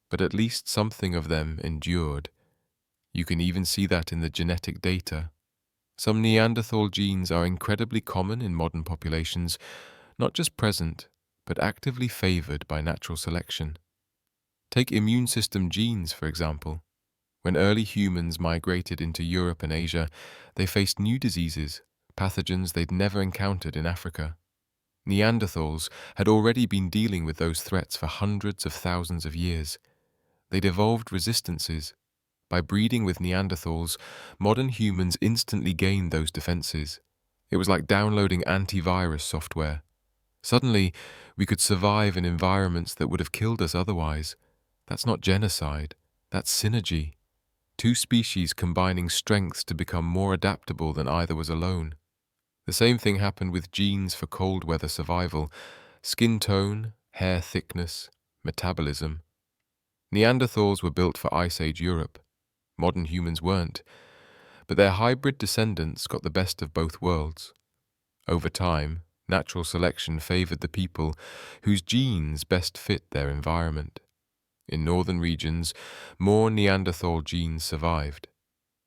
But at least something of them endured. You can even see that in the genetic data. Some Neanderthal genes are incredibly common in modern populations, not just present, but actively favored by natural selection. Take immune system genes, for example. When early humans migrated into Europe and Asia, they faced new diseases, pathogens they'd never encountered in Africa. Neanderthals had already been dealing with those threats for hundreds of thousands of years. They'd evolved resistances. By breeding with Neanderthals, modern humans instantly gained those defenses. It was like downloading antivirus software. Suddenly, we could survive in environments that would have killed us otherwise. That's not genocide, that's synergy. Two species combining strengths to become more adaptable than either was alone. The same thing happened with genes for cold weather survival, skin tone, hair thickness, metabolism. Neanderthals were built for Ice Age Europe. Modern humans weren't. But their hybrid descendants got the best of both worlds. Over time, natural selection favored the people whose genes best fit their environment. In northern regions, more Neanderthal genes survived.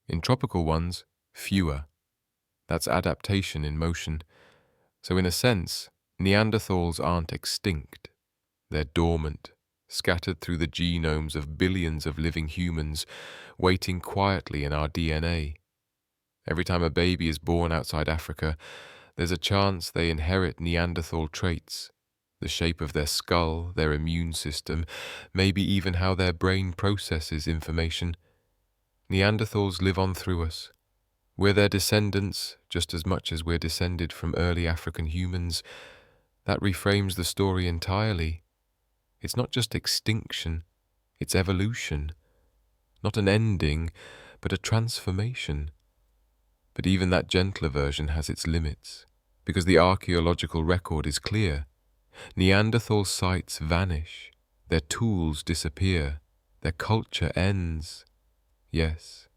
In tropical ones, fewer. That's adaptation in motion. So in a sense, Neanderthals aren't extinct. They're dormant, scattered through the genomes of billions of living humans, waiting quietly in our DNA. Every time a baby is born outside Africa, there's a chance they inherit Neanderthal traits. The shape of their skull, their immune system, maybe even how their brain processes information. Neanderthals live on through us. We're their descendants just as much as we're descended from early African humans. That reframes the story entirely. It's not just extinction, it's evolution. Not an ending, but a transformation. But even that gentler version has its limits, because the archaeological record is clear. Neanderthal sites vanish, their tools disappear, their culture ends. Yes,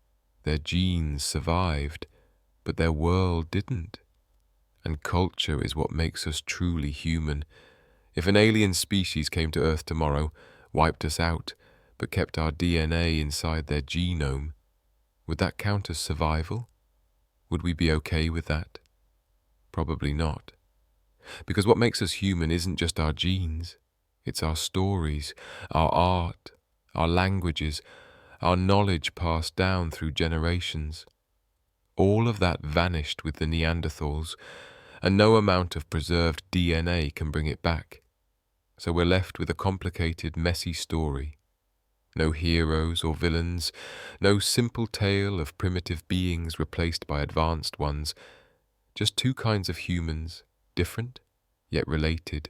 their genes survived, but their world didn't. And culture is what makes us truly human. If an alien species came to Earth tomorrow, wiped us out, but kept our DNA inside their genome, would that count as survival? Would we be okay with that? Probably not. Because what makes us human isn't just our genes. It's our stories, our art, our languages, our knowledge passed down through generations. All of that vanished with the Neanderthals, and no amount of preserved DNA can bring it back. So we're left with a complicated, messy story, No heroes or villains, no simple tale of primitive beings replaced by advanced ones. Just two kinds of humans, different, yet related,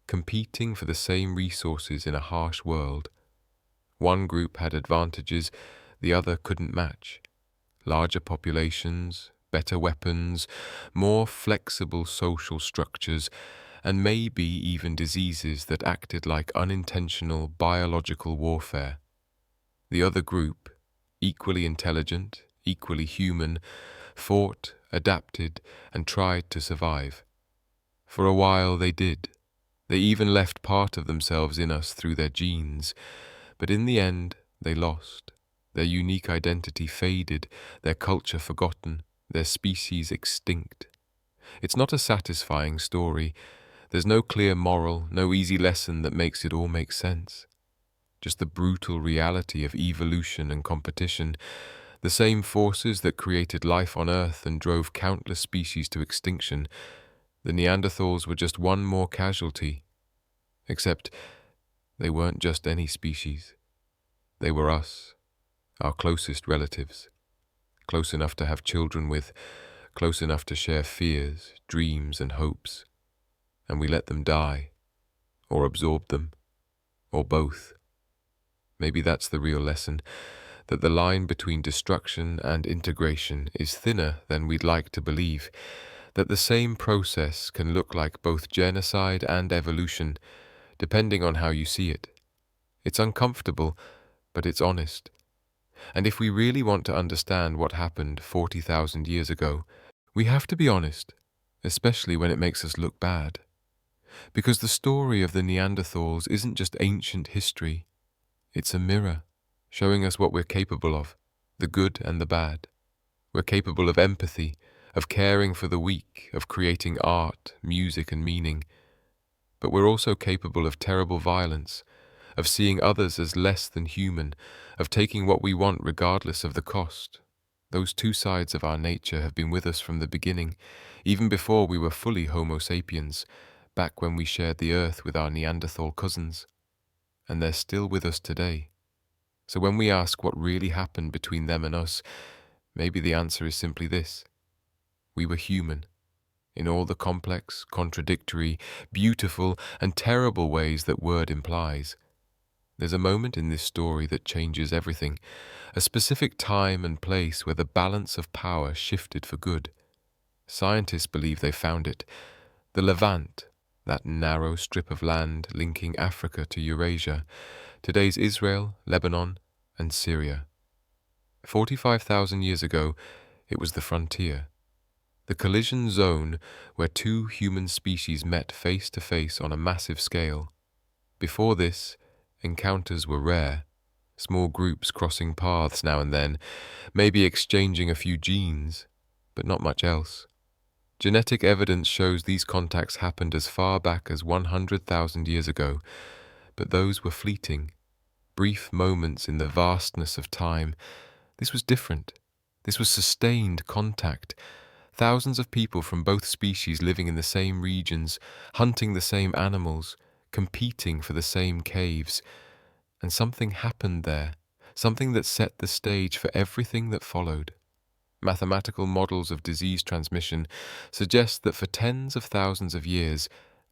competing for the same resources in a harsh world. One group had advantages the other couldn't match. Larger populations, better weapons, more flexible social structures, and maybe even diseases that acted like unintentional biological warfare. The other group, equally intelligent, equally human, fought, adapted, and tried to survive. For a while they did. They even left part of themselves in us through their genes, but in the end they lost. Their unique identity faded, their culture forgotten, their species extinct. It's not a satisfying story. There's no clear moral, no easy lesson that makes it all make sense. Just the brutal reality of evolution and competition, the same forces that created life on Earth and drove countless species to extinction. The Neanderthals were just one more casualty. Except they weren't just any species. They were us, our closest relatives, close enough to have children with, close enough to share fears, dreams, and hopes. And we let them die, or absorbed them, or both. Maybe that's the real lesson, that the line between destruction and integration is thinner than we'd like to believe, that the same process can look like both genocide and evolution, depending on how you see it. It's uncomfortable, but it's honest. And if we really want to understand what happened 40,000 years ago, we have to be honest, especially when it makes us look bad. Because the story of the Neanderthals isn't just ancient history. It's a mirror, showing us what we're capable of, the good and the bad. We're capable of empathy, of caring for the weak, of creating art, music, and meaning. But we're also capable of terrible violence, of seeing others as less than human, of taking what we want regardless of the cost. Those two sides of our nature have been with us from the beginning, even before we were fully Homo sapiens, back when we shared the earth with our Neanderthal cousins. And they're still with us today. So when we ask what really happened between them and us, maybe the answer is simply this. We were human, in all the complex, contradictory, beautiful, and terrible ways that word implies. There's a moment in this story that changes everything, a specific time and place where the balance of power shifted for good. Scientists believe they found it. The Levant, that narrow strip of land linking Africa to Eurasia, today's Israel, Lebanon, and Syria. 45,000 years ago, it was the frontier, the collision zone where two human species met face to face on a massive scale. Before this, encounters were rare, small groups crossing paths now and then, maybe exchanging a few genes, but not much else. Genetic evidence shows these contacts happened as far back as 100,000 years ago, but those were fleeting, brief moments in the vastness of time. This was different. This was sustained contact. Thousands of people from both species living in the same regions, hunting the same animals, competing for the same caves. And something happened there, something that set the stage for everything that followed. Mathematical models of disease transmission suggest that for tens of thousands of years,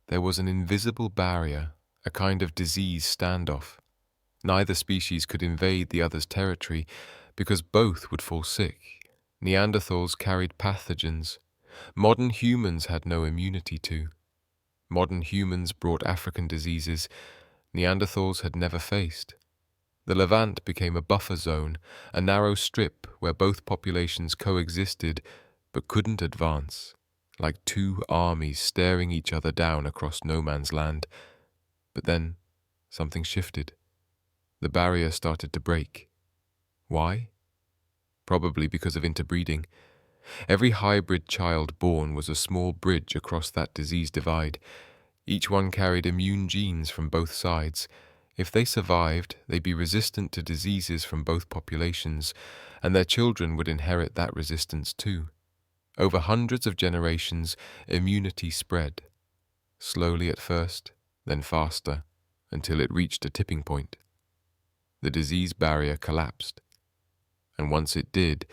there was an invisible barrier, a kind of disease standoff. Neither species could invade the other's territory because both would fall sick. Neanderthals carried pathogens modern humans had no immunity to. Modern humans brought African diseases Neanderthals had never faced. The Levant became a buffer zone, a narrow strip where both populations coexisted but couldn't advance, like two armies staring each other down across no man's land. But then something shifted. The barrier started to break. Why? Probably because of interbreeding. Every hybrid child born was a small bridge across that disease divide. Each one carried immune genes from both sides. If they survived, they'd be resistant to diseases from both populations, and their children would inherit that resistance too. Over hundreds of generations, immunity spread. Slowly at first, then faster, until it reached a tipping point. the disease barrier collapsed. And once it did,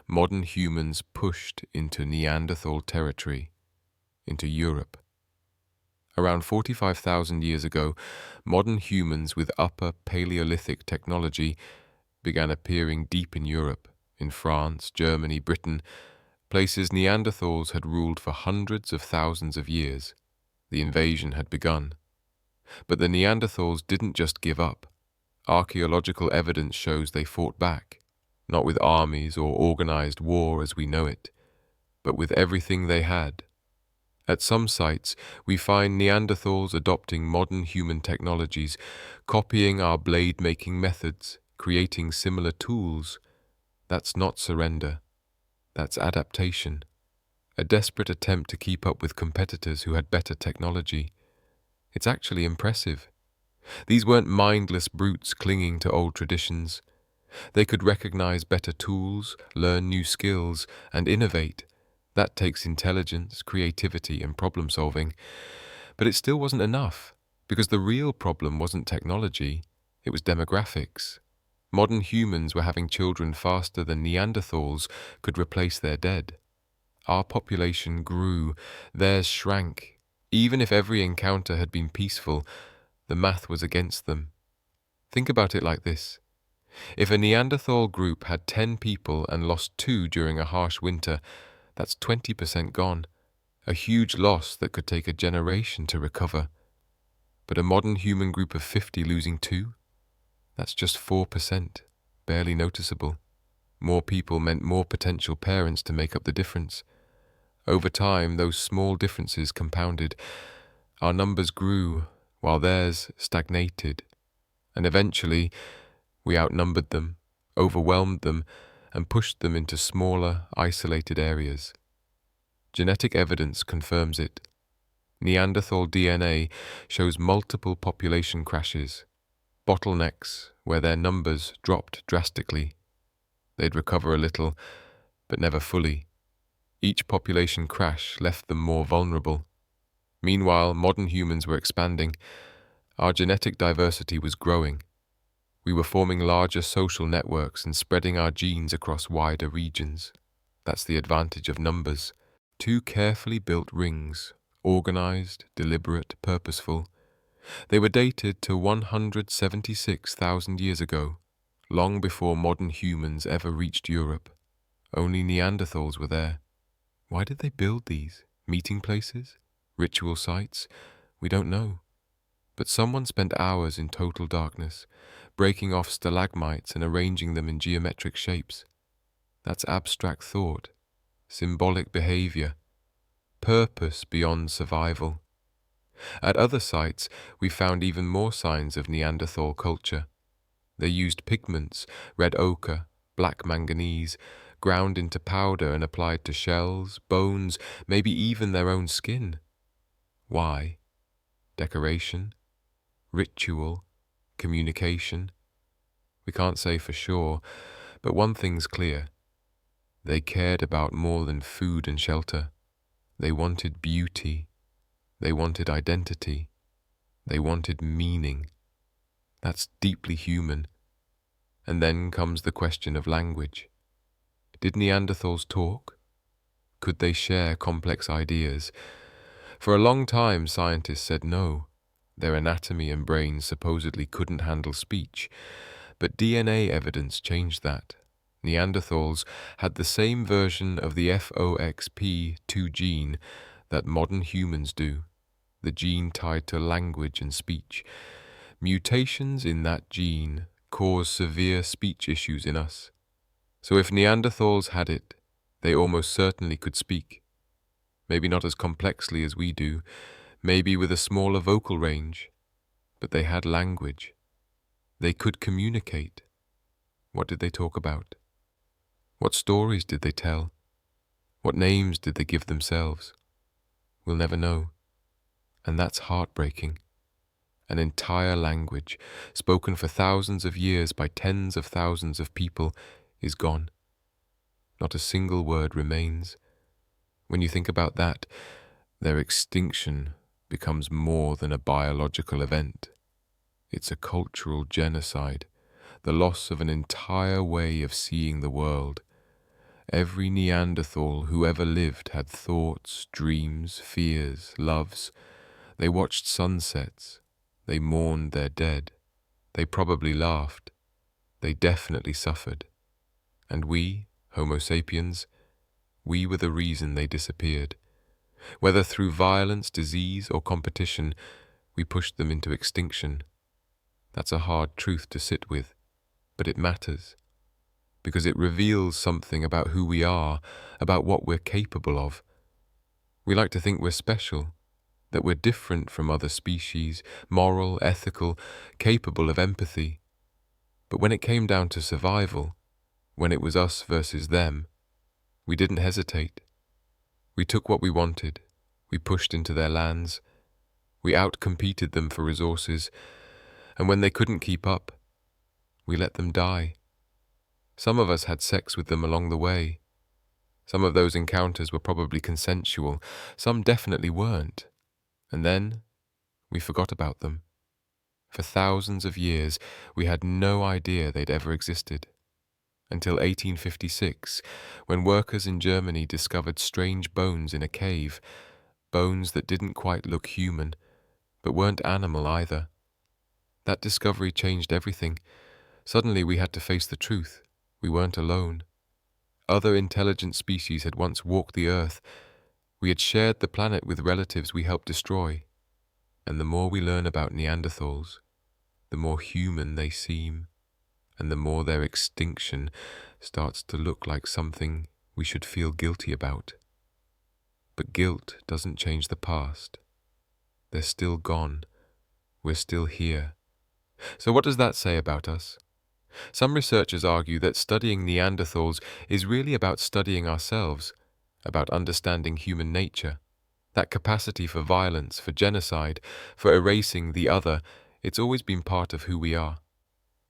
modern humans pushed into Neanderthal territory, into Europe. Around 45,000 years ago, modern humans with upper Paleolithic technology began appearing deep in Europe, in France, Germany, Britain, places Neanderthals had ruled for hundreds of thousands of years. The invasion had begun. But the Neanderthals didn't just give up. Archaeological evidence shows they fought back, not with armies or organized war as we know it, but with everything they had. At some sites, we find Neanderthals adopting modern human technologies, copying our blade-making methods, creating similar tools. That's not surrender. That's adaptation. A desperate attempt to keep up with competitors who had better technology. It's actually impressive. These weren't mindless brutes clinging to old traditions. They could recognize better tools, learn new skills, and innovate. That takes intelligence, creativity, and problem-solving. But it still wasn't enough, because the real problem wasn't technology, it was demographics. Modern humans were having children faster than Neanderthals could replace their dead. Our population grew, theirs shrank. Even if every encounter had been peaceful, the math was against them. Think about it like this. If a Neanderthal group had 10 people and lost 2 during a harsh winter, that's 20% gone, a huge loss that could take a generation to recover. But a modern human group of 50 losing 2? That's just 4%, barely noticeable. More people meant more potential parents to make up the difference. Over time, those small differences compounded. Our numbers grew, while theirs stagnated. And eventually, we outnumbered them, overwhelmed them, and pushed them into smaller, isolated areas. Genetic evidence confirms it. Neanderthal DNA shows multiple population crashes, bottlenecks where their numbers dropped drastically. They'd recover a little, but never fully. Each population crash left them more vulnerable. Meanwhile, modern humans were expanding. Our genetic diversity was growing. We were forming larger social networks and spreading our genes across wider regions. That's the advantage of numbers. 2 carefully built rings, organized, deliberate, purposeful. They were dated to 176,000 years ago, long before modern humans ever reached Europe. Only Neanderthals were there. Why did they build these? Meeting places? Ritual sites? We don't know. But someone spent hours in total darkness, breaking off stalagmites and arranging them in geometric shapes. That's abstract thought, symbolic behavior, purpose beyond survival. At other sites, we found even more signs of Neanderthal culture. They used pigments, red ochre, black manganese, ground into powder and applied to shells, bones, maybe even their own skin. Why? Decoration? Ritual? Communication? We can't say for sure, but one thing's clear. They cared about more than food and shelter. They wanted beauty. They wanted identity. They wanted meaning. That's deeply human. And then comes the question of language. Did Neanderthals talk? Could they share complex ideas? For a long time, scientists said no. Their anatomy and brains supposedly couldn't handle speech. But DNA evidence changed that. Neanderthals had the same version of the FOXP2 gene that modern humans do, the gene tied to language and speech. Mutations in that gene cause severe speech issues in us. So if Neanderthals had it, they almost certainly could speak. Maybe not as complexly as we do, maybe with a smaller vocal range, but they had language. They could communicate. What did they talk about? What stories did they tell? What names did they give themselves? We'll never know. And that's heartbreaking. An entire language, spoken for thousands of years by tens of thousands of people, is gone. Not a single word remains. When you think about that, their extinction becomes more than a biological event. It's a cultural genocide. the loss of an entire way of seeing the world. Every Neanderthal who ever lived had thoughts, dreams, fears, loves. They watched sunsets. They mourned their dead. They probably laughed. They definitely suffered. And we, Homo sapiens, we were the reason they disappeared. Whether through violence, disease, or competition, we pushed them into extinction. That's a hard truth to sit with, but it matters, because it reveals something about who we are, about what we're capable of. We like to think we're special, that we're different from other species, moral, ethical, capable of empathy. But when it came down to survival, when it was us versus them, we didn't hesitate. We took what we wanted. We pushed into their lands. We outcompeted them for resources. And when they couldn't keep up, we let them die. Some of us had sex with them along the way. Some of those encounters were probably consensual. Some definitely weren't. And then we forgot about them. For thousands of years, we had no idea they'd ever existed. Until 1856, when workers in Germany discovered strange bones in a cave, bones that didn't quite look human, but weren't animal either. That discovery changed everything. Suddenly we had to face the truth. We weren't alone. Other intelligent species had once walked the earth. We had shared the planet with relatives we helped destroy. And the more we learn about Neanderthals, the more human they seem, and the more their extinction starts to look like something we should feel guilty about. But guilt doesn't change the past. They're still gone. We're still here. So what does that say about us? Some researchers argue that studying Neanderthals is really about studying ourselves, about understanding human nature. That capacity for violence, for genocide, for erasing the other, it's always been part of who we are.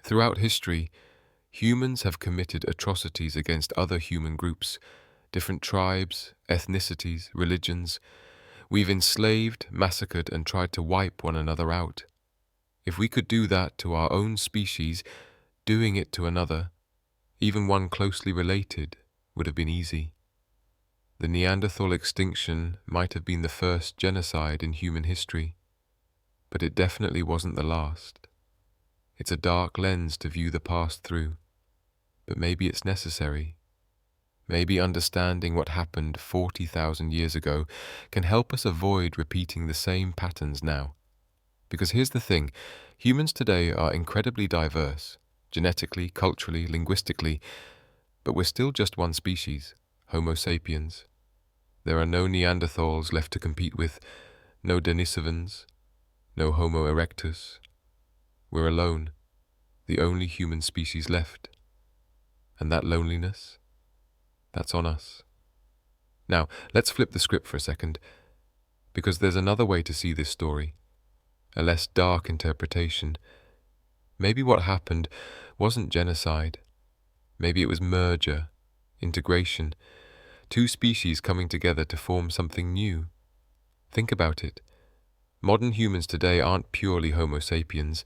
Throughout history, humans have committed atrocities against other human groups, different tribes, ethnicities, religions. We've enslaved, massacred, and tried to wipe one another out. If we could do that to our own species, doing it to another, even one closely related, would have been easy. The Neanderthal extinction might have been the first genocide in human history, but it definitely wasn't the last. It's a dark lens to view the past through, but maybe it's necessary. Maybe understanding what happened 40,000 years ago can help us avoid repeating the same patterns now. Because here's the thing, humans today are incredibly diverse, genetically, culturally, linguistically, but we're still just one species, Homo sapiens. There are no Neanderthals left to compete with, no Denisovans, no Homo erectus. We're alone, the only human species left. And that loneliness, that's on us. Now, let's flip the script for a second, because there's another way to see this story, a less dark interpretation. Maybe what happened wasn't genocide. Maybe it was merger, integration, two species coming together to form something new. Think about it. Modern humans today aren't purely Homo sapiens.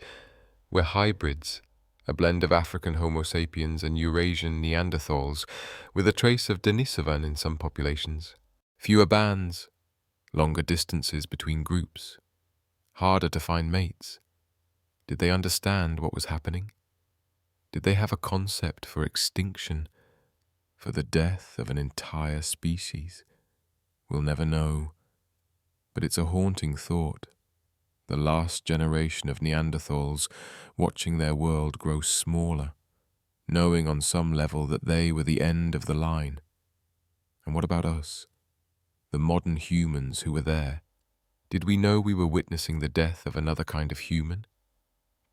We're hybrids, a blend of African Homo sapiens and Eurasian Neanderthals, with a trace of Denisovan in some populations. Fewer bands, longer distances between groups, harder to find mates. Did they understand what was happening? Did they have a concept for extinction, for the death of an entire species? We'll never know. But it's a haunting thought. The last generation of Neanderthals watching their world grow smaller, knowing on some level that they were the end of the line. And what about us? The modern humans who were there. Did we know we were witnessing the death of another kind of human?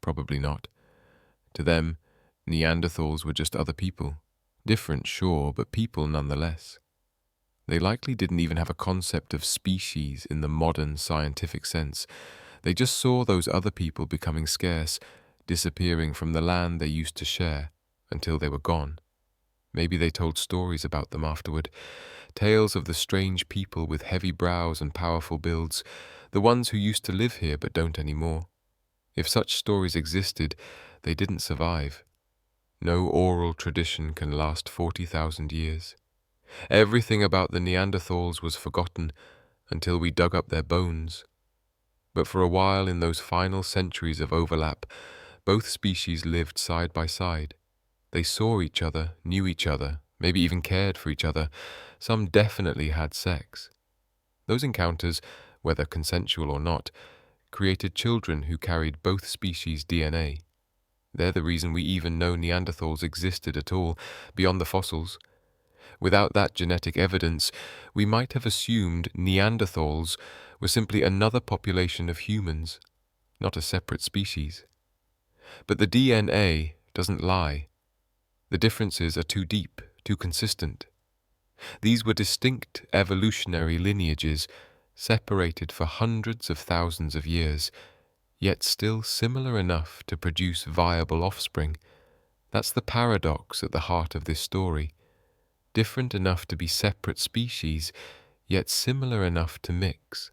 Probably not. To them, Neanderthals were just other people. Different, sure, but people nonetheless. They likely didn't even have a concept of species in the modern scientific sense. They just saw those other people becoming scarce, disappearing from the land they used to share, until they were gone. Maybe they told stories about them afterward, tales of the strange people with heavy brows and powerful builds, the ones who used to live here but don't anymore. If such stories existed, they didn't survive. No oral tradition can last 40,000 years. Everything about the Neanderthals was forgotten until we dug up their bones. But for a while in those final centuries of overlap, both species lived side by side. They saw each other, knew each other, maybe even cared for each other. Some definitely had sex. Those encounters, whether consensual or not, created children who carried both species' DNA. They're the reason we even know Neanderthals existed at all, beyond the fossils. Without that genetic evidence, we might have assumed Neanderthals were simply another population of humans, not a separate species. But the DNA doesn't lie. The differences are too deep, too consistent. These were distinct evolutionary lineages, separated for hundreds of thousands of years, yet still similar enough to produce viable offspring. That's the paradox at the heart of this story. Different enough to be separate species, yet similar enough to mix.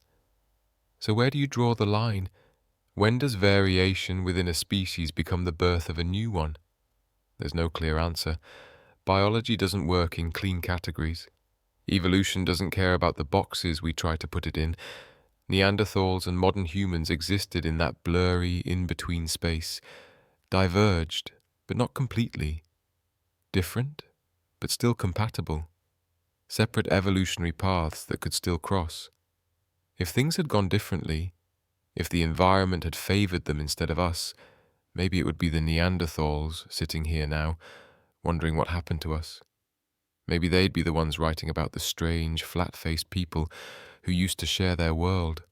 So where do you draw the line? When does variation within a species become the birth of a new one? There's no clear answer. Biology doesn't work in clean categories. Evolution doesn't care about the boxes we try to put it in. Neanderthals and modern humans existed in that blurry, in-between space, diverged, but not completely. Different, but still compatible. Separate evolutionary paths that could still cross. If things had gone differently, if the environment had favored them instead of us, maybe it would be the Neanderthals sitting here now, wondering what happened to us. Maybe they'd be the ones writing about the strange, flat-faced people who used to share their world.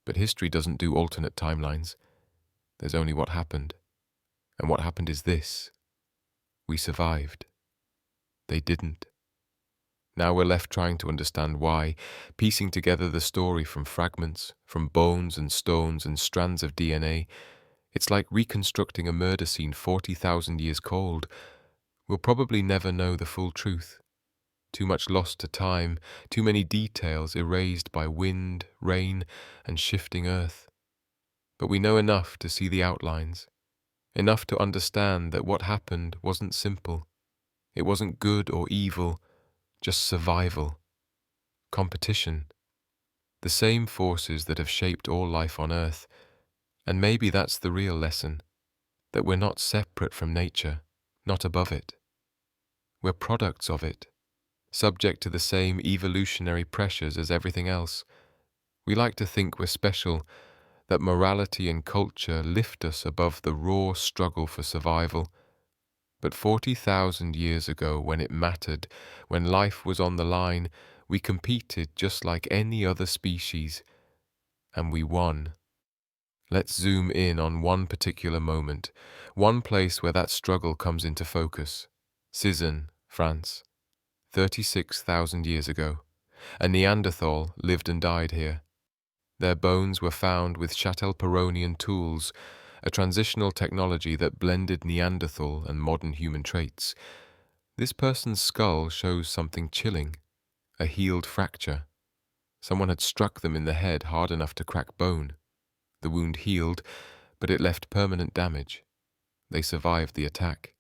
But history doesn't do alternate timelines. There's only what happened. And what happened is this. We survived. They didn't. Now we're left trying to understand why, piecing together the story from fragments, from bones and stones and strands of DNA. It's like reconstructing a murder scene 40,000 years cold. We'll probably never know the full truth. Too much lost to time, too many details erased by wind, rain, and shifting earth. But we know enough to see the outlines, enough to understand that what happened wasn't simple. It wasn't good or evil, just survival, competition, the same forces that have shaped all life on Earth. And maybe that's the real lesson, that we're not separate from nature, not above it. We're products of it, subject to the same evolutionary pressures as everything else. We like to think we're special, that morality and culture lift us above the raw struggle for survival. But 40,000 years ago, when it mattered, when life was on the line, we competed just like any other species, and we won. Let's zoom in on one particular moment, one place where that struggle comes into focus. Cizanne, France. 36,000 years ago. A Neanderthal lived and died here. Their bones were found with Châtelperronian tools, a transitional technology that blended Neanderthal and modern human traits. This person's skull shows something chilling, a healed fracture. Someone had struck them in the head hard enough to crack bone. The wound healed, but it left permanent damage. They survived the attack.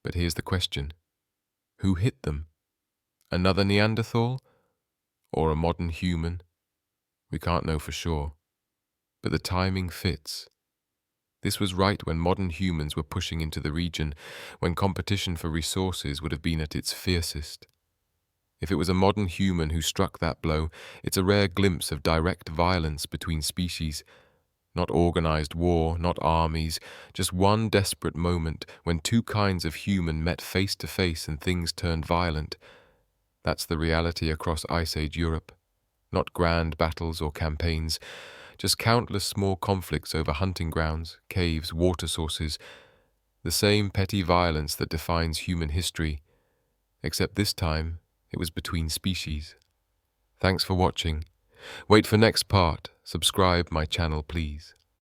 But here's the question. Who hit them? Another Neanderthal? Or a modern human? We can't know for sure. But the timing fits. This was right when modern humans were pushing into the region, when competition for resources would have been at its fiercest. If it was a modern human who struck that blow, it's a rare glimpse of direct violence between species. Not organized war, not armies, just one desperate moment when two kinds of human met face to face and things turned violent. That's the reality across Ice Age Europe. Not grand battles or campaigns, just countless small conflicts over hunting grounds, caves, water sources. The same petty violence that defines human history, except this time it was between species. Thanks for watching. Wait for next part. Subscribe my channel, please.